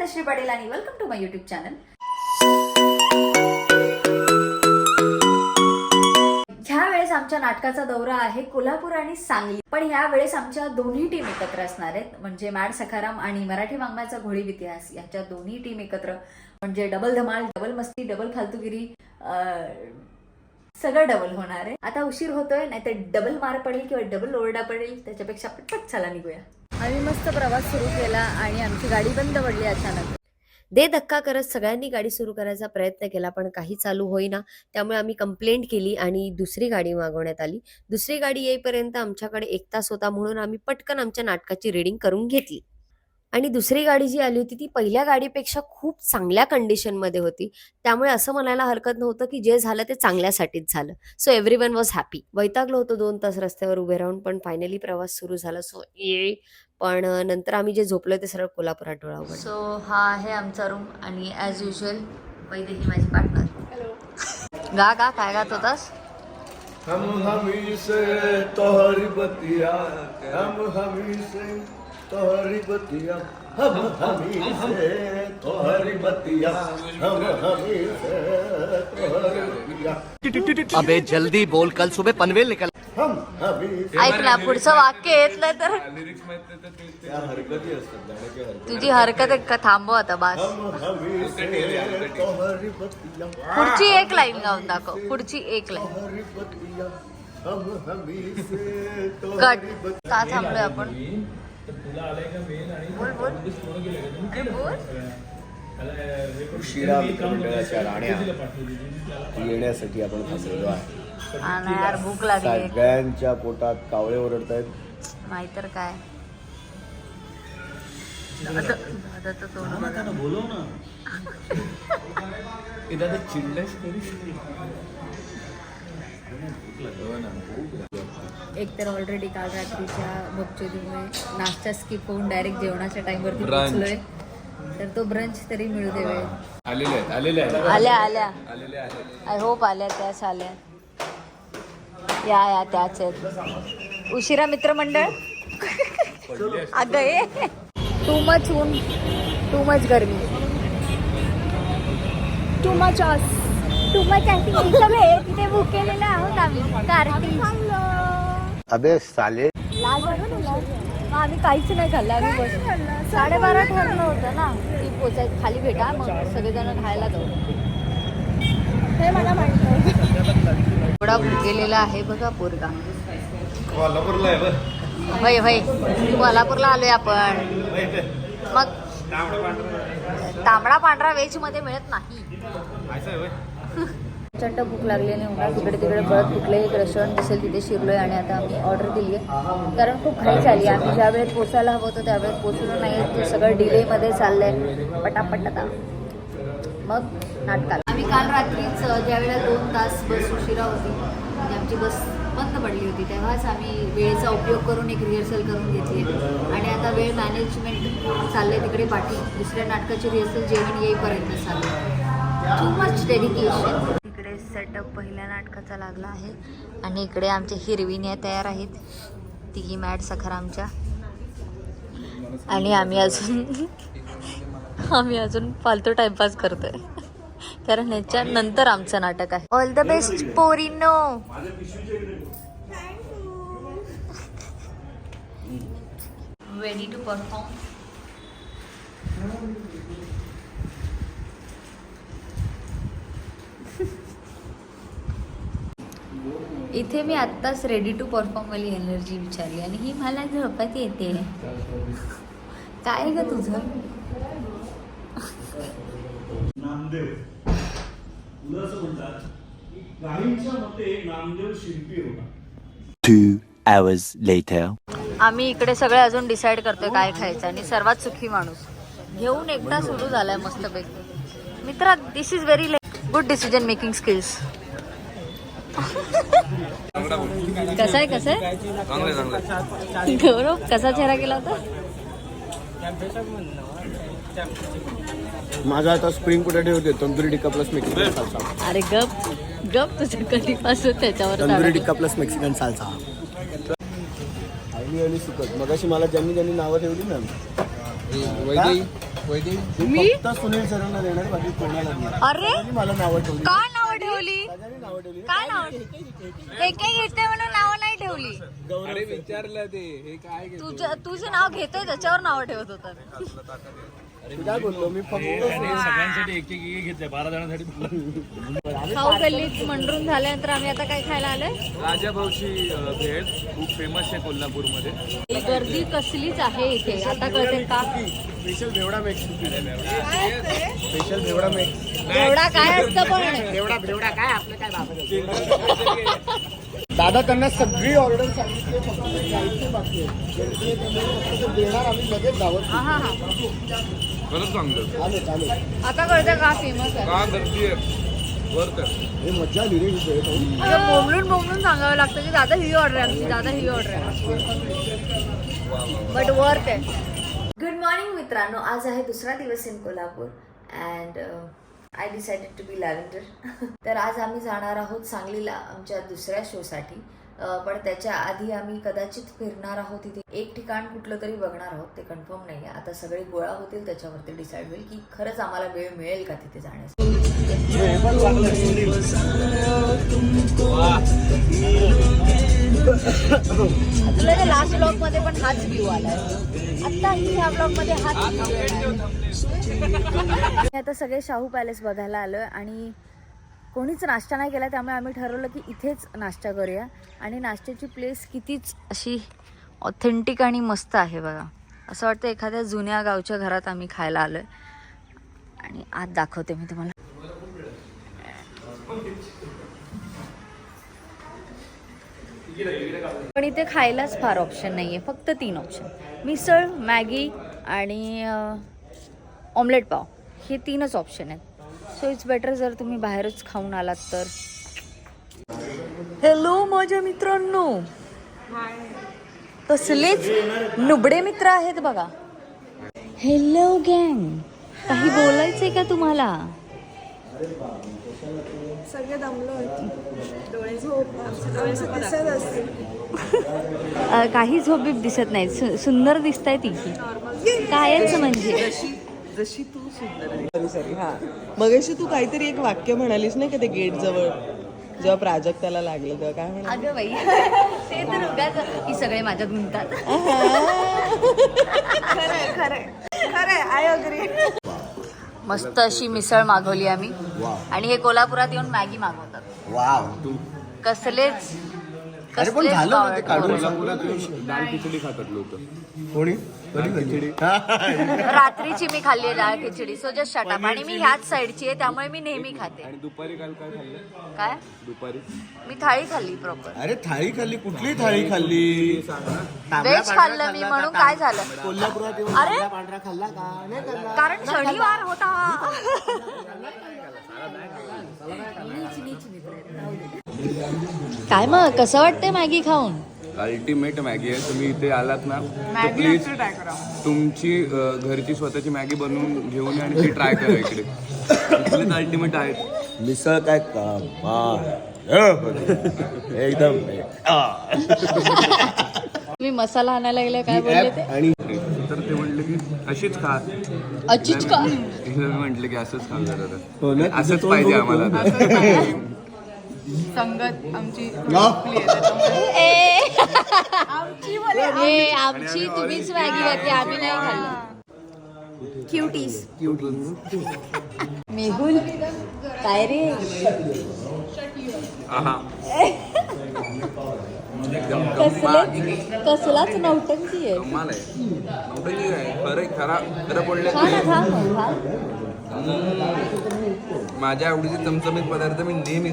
तश्री पाटील आणि welcome to my YouTube channel. ह्या वेळेस आमच्या नाटकाचा दौरा आहे कोल्हापूर आणि सांगली. पण ह्या वेळेस आमच्या दोन्ही टीम एकत्र असणार आहेत, म्हणजे मॅड सखाराम आणि मराठी वाङ्मयाचा घोळीव इतिहास यांच्या दोन्ही टीम एकत्र, म्हणजे डबल धमाल, डबल मस्ती, डबल फालतूगिरी, सगळं डबल होणार आहे. आता उशीर होतोय, नाही तर डबल मार पडेल किंवा डबल ओरडा पडेल, त्याच्यापेक्षा पटपट चला निघूया. आम्ही मस्त प्रवास सुरू केला आणि आमची गाडी बंद पडली अचानक. दे धक्का करत सगळ्यांनी गाडी सुरू करायचा प्रयत्न केला, पण काही चालू होईना. त्यामुळे आम्ही कंप्लेंट केली आणि दुसरी गाडी मागवण्यात आली. दुसरी गाडी येईपर्यंत आमच्याकडे 1 तास होता, म्हणून आम्ही पटकन आमच्या नाटकाची रीडिंग करून घेतली. आणि दुसरी गाडी जी आली होती ती पहिल्या गाडीपेक्षा खूप चांगल्या कंडिशनमध्ये होती. त्यामुळे असं म्हणायला हरकत नव्हतं की जे झालं ते चांगल्यासाठीच झालं. So everyone was happy. वैतागलो होतो 2 तास रस्त्यावर उभे राहून, पण फायनली प्रवास सुरू झाला. पण नंतर आम्ही जे झोपलो ते सरळ कोल्हापुरात डोळा उघडला. सो हा आहे आमचा रूम आणि ॲज युजल वैदेही माझी पार्टनर. गा गा काय गात होतास? हम हमी से तोहरी बतिया, हम हमी से तोहरी बतिया, हम हमी से तोहरी बतिया, हम हमी से तोहरी बतिया. अबे जल्दी बोल, कल सुबह पनवेल निकल. हम हमी से. ऐक ना, पुढचं वाक्य येत नाही तर त्या हरकती असतात गाण्याच्या हरकती. तुझी हरकत आहे का? थांबव आता बस. हम हमी से तोहरी बतिया, पुढची एक लाईन गाऊन दाखव. पुढची एक लाईन. तोहरी बतिया, हम हमी से कट. तोहरी बतिया. का थांबलोय आपण? बोल बोल बोल. उशिरा मित्रमंडळाच्या राण्या येण्यासाठी आपण फसलेलो आहे. हा ना यार, भूक लागली. सगळ्यांच्या पोटात कावळे ओरडतायत. नाहीतर काय. दादाचं तोंड बघा. एक तर ऑलरेडी काल रात्रीच्या बकचोदीमुळे नाश्ता स्किप होऊन डायरेक्ट जेवणाच्या टाइमवरती पोहोचलोय. तर तो ब्रंच तरी मिळू दे वेळ. आल्या आय होप आल्या, त्याच आल्या. या त्याच आहेत. उशिरा मित्रमंडळ. अगं ये टू मच ऊन, टू मच गरमी, टू मच तिथे बुक केलेलं आहोत आम्ही कार्टी. अबे साले. लाज वाटत तुला? मग आम्ही काहीच नाही खाल्लं. आम्ही बस 12:30 ठरलं होतं ना की पोचायचं, खाली भेटा मग सगळेजण खायला जाऊ. हे मला माहिती थोडा भुकेलेला आहे बघा पोरगा. होय होय, कोल्हापूरला आलोय आपण. मग तांबडा पांढरा व्हेज मध्ये मिळत नाही. चट्ट भूक लागली नाही. तिकडे तिकडे पळत कुठले एक रेस्टॉरंट दिसेल तिथे शिरलोय आणि आता आम्ही ऑर्डर दिली आहे, कारण खूप घाई झाली. आम्ही ज्या वेळेत पोचायला हवं होतं त्या वेळेत पोचलो नाही. ते सगळं डिलेमध्ये चाललंय पटापट. आता मग नाटकाला आम्ही काल रात्रीच ज्यावेळेला 2 तास बस उशिरा होती, म्हणजे आमची बस बंद पडली होती, तेव्हाच आम्ही वेळेचा उपयोग करून एक रिहर्सल करून घेतली आणि आता वेळ मॅनेजमेंट चाललंय तिकडे पाठी. दुसऱ्या नाटकाची रिहर्सल जेवण येईपर्यंत चाललंय. Too much dedication. इकडे सेटअप पहिल्या नाटकाचा लागला आहे आणि इकडे आमच्या हिरविण्या तयार आहेत, तिघी मॅड सखारामच्या. आणि आम्ही अजून फालतू टाइमपास करतोय, कारण ह्याच्या नंतर आमचं नाटक आहे. ऑल द बेस्ट पोरीनो. Ready to perform. इथे मी आत्ताच रेडी टू परफॉर्म वाली एनर्जी विचारली आणि ही मला झोपत येते. काय ग तुझं? नामदेव तुला असं म्हणतात की काहींच्या मते नामदेव शिल्पी होता. 2 hours later. आम्ही इकडे सगळे अजून डिसाईड करतोय काय खायचं आणि सर्वात सुखी माणूस घेऊन एकदा सुरू झालाय मस्तपैकी. मित्रा, this is very good decision making skills. कसं आहे गौरव, कसा चेहरा केला होता? माझा आता स्प्रिंग पोटॅटो होते, तंदुरी टिक्का प्लस मेक्सिकन साल्सा. अरे गप तुझं कधीपासून त्याच्यावर तंदुरी टिक्का प्लस मेक्सिकन साल्सा. आईली आणि सुकट. मगाशी मला ज्यांनी नावं ठेवली ना मी फक्त सुनील सरांना देणार बाकी कोणाला नाही. अरे मला नावं ठेवली. काय नावं ठेवली सगळ्यांनी नावं ठेवली. काय नाव एक घेते म्हणून नावं नाही ठेवली. विचारलं ते हे काय तुझे नाव घेतोय त्याच्यावर नावं ठेवत होता. मी काय बोललो मी फक्त सगळ्यांसाठी एक एक घेतलंय 12 जणांसाठी. खाऊ गल्लीत मंडरून झाल्यानंतर आम्ही आता काय खायला आलोय. राजाभाऊची भेळ खूप फेमस आहे कोल्हापूरमध्ये. ही गर्दी कसलीच आहे इथे आता कळते का. स्पेशल भेवडा मिक्स. स्पेशल भेवडा मिक्स. एवढा काय असतं पण भेवडा काय आपलं काय दादा त्यांना सगळी ऑर्डर सांगितली फक्त जायचे बाकी आहे. देणार आम्ही लगेच धावत हा हा हा खरंच सांगतो चालेल. आता कळतं का फेमस आहे. का गर्दी आहे वर्थ हे मजा आली रे ही भेळ खाऊन. बोंबलून सांगावं लागतं की दादा ही ऑर्डर आहे आमची, दादा ही ऑर्डर आहे. बट वर्थ आहे. गुड मॉर्निंग मित्रांनो, आज आहे दुसरा दिवस in Kolhapur and I decided to be lavender. तर आज आम्ही जाणार आहोत सांगलीला आमच्या दुसऱ्या शोसाठी. पण त्याच्या आधी आम्ही कदाचित फिरणार आहोत तिथे. एक ठिकाण कुठलं तरी बघणार आहोत, ते कन्फर्म नाही आहे. आता सगळे गोळा होतील त्याच्यावरती डिसाईड होईल की खरंच आम्हाला वेळ मिळेल का तिथे जाण्यासाठी. आपल्याला लास्ट ब्लॉग मध्ये पण हाच व्ह्यू आलाय. आता ह्या ब्लॉग मध्ये हाच आता सगळे शाहू पॅलेस बघायला आलोय आणि कोणीच नाश्ता नाही केला, त्यामुळे आम्ही ठरवलं की इथेच नाश्ता करूया. आणि नाश्त्याची प्लेस कितीच अशी ऑथेंटिक आणि मस्त आहे बघा. असं वाटतं एखाद्या जुन्या गावच्या घरात आम्ही खायला आलोय. आणि आज दाखवते मी तुम्हाला. पण इथे खायलाच फार ऑप्शन नाहीये, फक्त 3 ऑप्शन: मिसळ, मॅगी आणि ऑमलेट पाव. हे 3च ऑप्शन आहेत. सो इट्स बेटर जर तुम्ही बाहेरच खाऊन आलात तर. हॅलो माझ्या मित्रांनो, कसलेच नुबडे मित्र आहेत बघा. हॅलो गँग, काही बोलायचंय का तुम्हाला? सगळे दमलो डोळे झोप दिसत असतील. काही झोपीप दिसत नाही, सुंदर दिसताय ती कायच म्हणजे. जशी तू सुंदर. सॉरी हा मगाशी तू काहीतरी एक वाक्य म्हणालीस नाही का ते गेट जवळ जेव्हा प्राजक्ताला लागलं तेव्हा काय म्हणा. अगं बाई, ते तर उगाच की सगळे माझ्यात गुंतात. खरंय आय अग्री. मस्त अशी मिसळ मागवली आम्ही. आणि हे कोल्हापुरात येऊन मॅगी मागवतात. वाव. कसलेच अरे पण झालं ना ते काढून. दाल खिचडी खातात लोक. कोणी खिचडी. रात्रीची मी खाल्ली आहे डाळ खिचडी. So just shut up. आणि मी ह्याच साईडची आहे त्यामुळे मी नेहमी खाते. आणि दुपारी काल काय खाल्लं? काय दुपारी मी थाळी खाल्ली प्रॉपर. अरे थाळी खाल्ली, कुठली थाळी खाल्ली? व्हेज खाल्लं मी, म्हणून काय झालं. कोल्हापुरात येऊन अरे तांबडा पांढरा खाल्ला का? नाही खाल्ला. कारण शनिवार होता. काय मग कसं वाटतंय मॅगी खाऊन? अल्टिमेट मॅगी आहे. तुम्ही इथे आलात ना तर प्लीज तुमची घरची स्वतःची मॅगी बनवून घेऊन या आणि ती ट्राय करा इकडे. इथलेच अल्टिमेट आहेत. मिसळ काय कमाल. एकदम मी मसाला आणायला गेले, काय बोलले ते? आणि तर ते म्हटले की अशीच खा. अचिच का? मी म्हटलं की असंच खा जरा तर. हो ना? असंच पाहिजे आम्हाला आता. संगत आमची आमची तुम्हीच मॅगी होती, आम्ही नाही खाल्ली. क्युटीज. मेहुल काय रे? आहा. कसलाच नौटंकी आहे. कमाल आहे. नव्हतं काय खरं बोलले. माझ्या आवडीचे चमचमीत पदार्थ मी नेहमी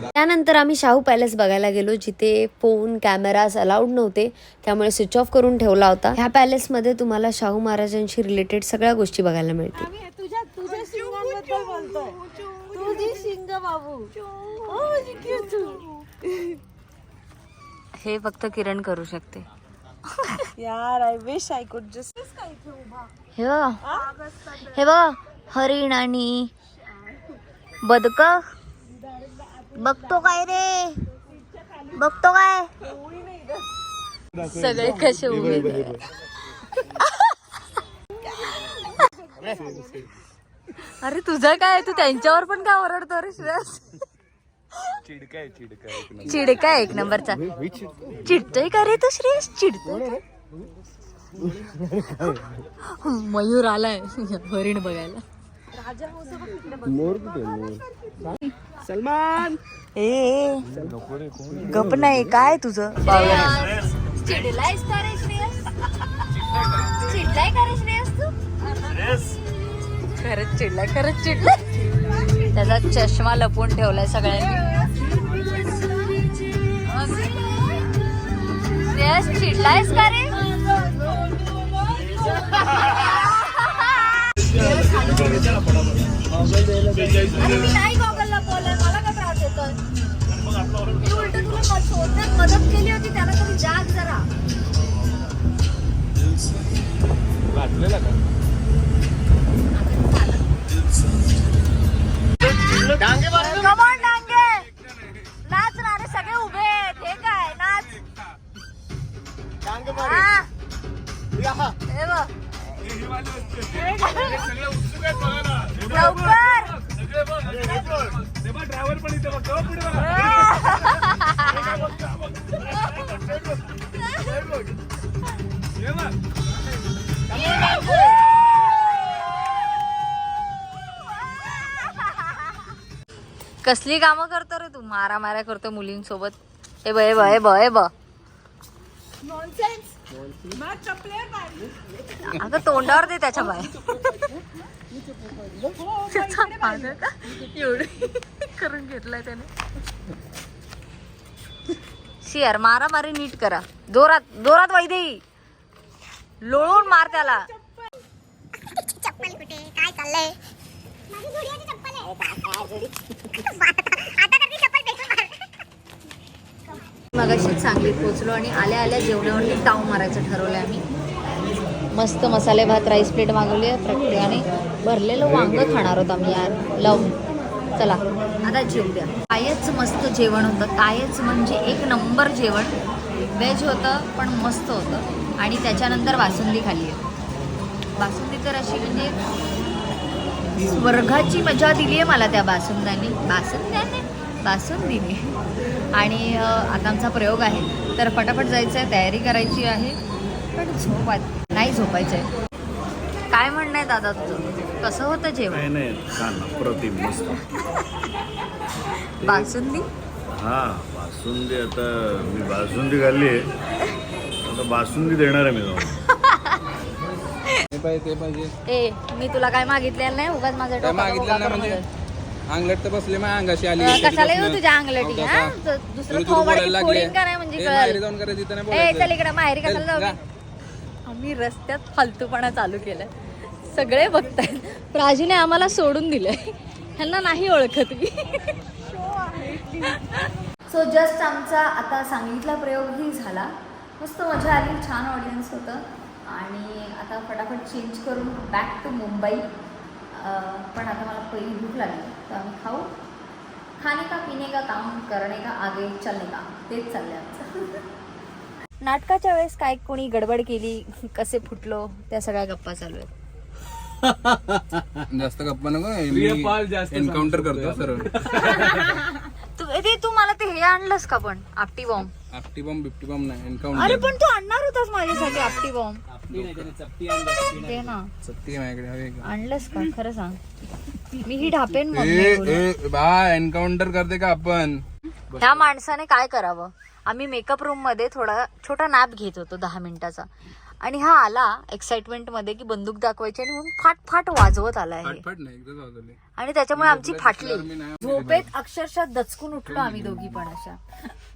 त्यानंतर आम्ही शाहू पॅलेस बघायला गेलो, जिथे फोन कॅमेराज अलाउड नव्हते, त्यामुळे स्विच ऑफ करून ठेवला होता. ह्या पॅलेसमध्ये तुम्हाला शाहू महाराजांशी रिलेटेड सगळ्या गोष्टी बघायला मिळतील. तुझ्या शिंगांबद्दल बोलतोय. तुझी शिंग बाबू. हे फक्त किरण करू शकते. यार I wish I could just. हे बघा हरिण आणि बदक. बघतो काय रे? बघतो काय? सगळे कसे उभे. अरे तुझं काय, तू त्यांच्यावर पण काय ओरडतो रे श्रेयस? चिडका एक नंबरचा. चिडतोय का रे तू श्रेयस? चिडतोय? मयूर आलाय हरिण बघायला. सलमान ए गप नाही काय तुझं? चिडलायस का रे श्रेयस? चिडलाय का रे श्रेयस तू? खरंच चिडलाय, खरंच चिडलाय. त्याचा चष्मा लपवून ठेवलाय सगळ्यांनी. श्रेयस चिडलायस का रे? मी नाही गॉगलला बोललाय, मला का त्रास येतोय? मी उलट तुला शोधण्यात मदत केली होती, त्याला तरी जाग जरा. Come on, डांगे नाच ना रे, सगळे उभे आहेत. हे काय नाच. हा. हे बघ. लवकर ड्रायव्हर पण इथे बघ पुढे कसली कामं करतो रे तू? मारा मारा करतो मुलींसोबत. हे ब हे ब हे ब हे ब. अगं तोंडावर दे त्याच्या बाय. एवढं करून घेतलाय त्याने. शियार मारा मारी नीट करा. जोरात जोरात वैदे लोळून मार त्याला. चप्पल कुठे? काय चाललंय? माझी जुडियाची चप्पल आहे. आता करती चप्पल फेकून मार. मगाशीच सांगलीत पोहोचलो आणि आल्या आल्या जेवणावरती टाव मारायचं ठरवलंय आम्ही. मस्त मसाले भात राईस प्लेट मागवली आहे प्रत्येकाने. भरलेलं वांग खाणार होत आम्ही यार लावून. चला आता जेवू द्या. कायच मस्त जेवण होतं, कायच म्हणजे एक नंबर जेवण. व्हेज होतं पण मस्त होतं. आणि त्याच्यानंतर बासुंदी खाल्ली आहे. बासुंदी तर अशी म्हणजे स्वर्गाची मजा दिली आहे मला त्या बासुंदीने. आणि आता आमचा प्रयोग आहे तर फटाफट जायचं आहे, तयारी करायची आहे. पण नाही झोपायचं आहे. काय म्हणणं आहे दादा तुझं? कसं होतं जेवण? नाही छान अप्रतिम मस्त. बासुंदी? हा बासुंदी. आता मी बासुंदी खाल्ली आहे, आता बासुंदी देणार आहे मी जाऊन. ते पाहिजे ए मी तुला काय मागितलेलं नाही. उगाच माझं डोकं मागितलं ना म्हणजे अंगलट तर बसले मग अंगाशी आली. कशाला येऊ तुझ्या अंगलटी? हा दुसरं थोबाडीत फोडीन का नाही म्हणजे कळलं. जाऊन करायचं नाही ए बोलायचं. चल इकडे माहेरी कशाला जाऊ? आम्ही रस्त्यात फालतूपणा चालू केलाय. सगळे बघतायत. प्राजीने आम्हाला सोडून दिलंय. ह्यांना नाही ओळखत मी. सो जस्ट आमचा आता सांगलीतला प्रयोगही झाला. मस्त मजा आली, छान ऑडियन्स होतं. आणि आता फटाफट चेंज करून बॅक टू मुंबई. पण आता मला पहिली भूक लागली तर आम्ही खाऊ. खाणे का पिणे का काम करणे का आगे चलणे का, तेच चाललंय आमचं. नाटकाच्या वेळेस काय कोणी गडबड केली, कसे फुटलो, त्या सगळ्या गप्पा चालू आहेत. जास्त गप्पा नको. एन्काउंटर करतो सर. तू मला ते हे आणलंस का पण आपटी बॉम्ब? आपटी बॉम्ब बिप्टी बॉम्ब नाही, अरे एन्काउंटर. पण तू आणणार होतास माझ्यासाठी आपटी बॉम्ब. ते ना सत्ती माझ्याकडे हवे का? आणलंस का? खरं सांग. मी ही ढापेन मग नाही बोलू. बा एन्काउंटर करते का आपण? ह्या माणसाने काय करावं? आम्ही मेकअप रूम मध्ये थोडा छोटा नॅप घेत होतो 10 मिनिटाचा. आणि हा आला एक्साइटमेंट मध्ये की बंदूक दाखवायची आणि म्हणून फाट फाट वाजवत आला आहे. फटफट नाही एकदा वाजवले. आणि त्याच्यामुळे आमची फाटली. झोपेत अक्षरशः दचकून उठलो आम्ही दोघी पण. अशा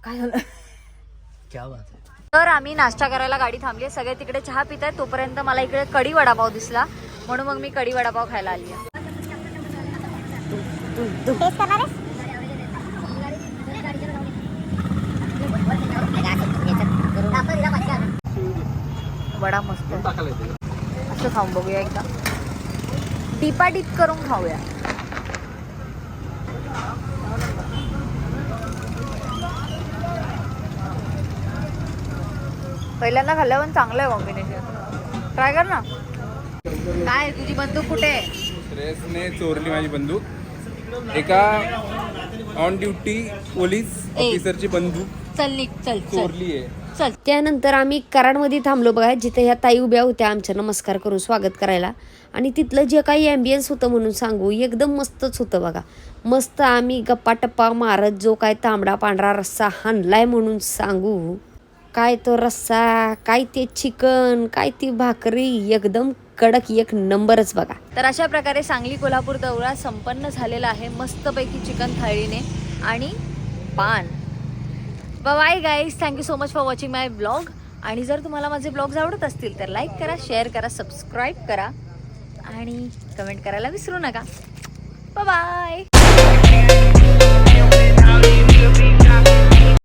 काय झालं? तर आम्ही नाश्ता करायला गाडी थांबली. सगळे तिकडे चहा पित आहेत. तोपर्यंत मला इकडे कढी वडापाव दिसला म्हणून मग मी कढी वडापाव खायला आली आहे. वडा मस्त असं खाऊन बघूया एकदा. डिपा डिप करून खाऊया. पहिल्यांदा खाल्ल्यावर चांगलं आहे कॉम्बिनेशन. ट्राय कर ना. काय तुझी बंदूक कुठे आहे? स्ट्रेसने चोरली माझी बंदूक. एका ऑन ड्युटी पोलीस ऑफिसरची बंदूक चल निघ, चल चोरली आहे. चल. त्यानंतर आम्ही कराडमध्ये थांबलो बघा, जिथे ह्या ताई उभ्या होत्या आमच्या नमस्कार करून स्वागत करायला. आणि तिथलं जे काही ॲम्बियन्स होतं म्हणून सांगू, एकदम मस्तच होतं बघा. मस्त आम्ही गप्पा टप्पा मारत जो काय तांबडा पांढरा रस्सा हाणलाय म्हणून सांगू. काय तो रस्सा, काय ते चिकन, काय ती भाकरी, एकदम कडक एक नंबरच बघा. तर अशा प्रकारे सांगली कोल्हापूर दौरा संपन्न झालेला आहे मस्तपैकी चिकन थाळीने आणि पान. Bye guys, thank you so much for watching my blog. आणि जर तुम्हाला माझे ब्लॉग्स आवडत असतील तर लाईक करा, शेअर करा, सबस्क्राईब करा आणि कमेंट करायला विसरू नका. बाय.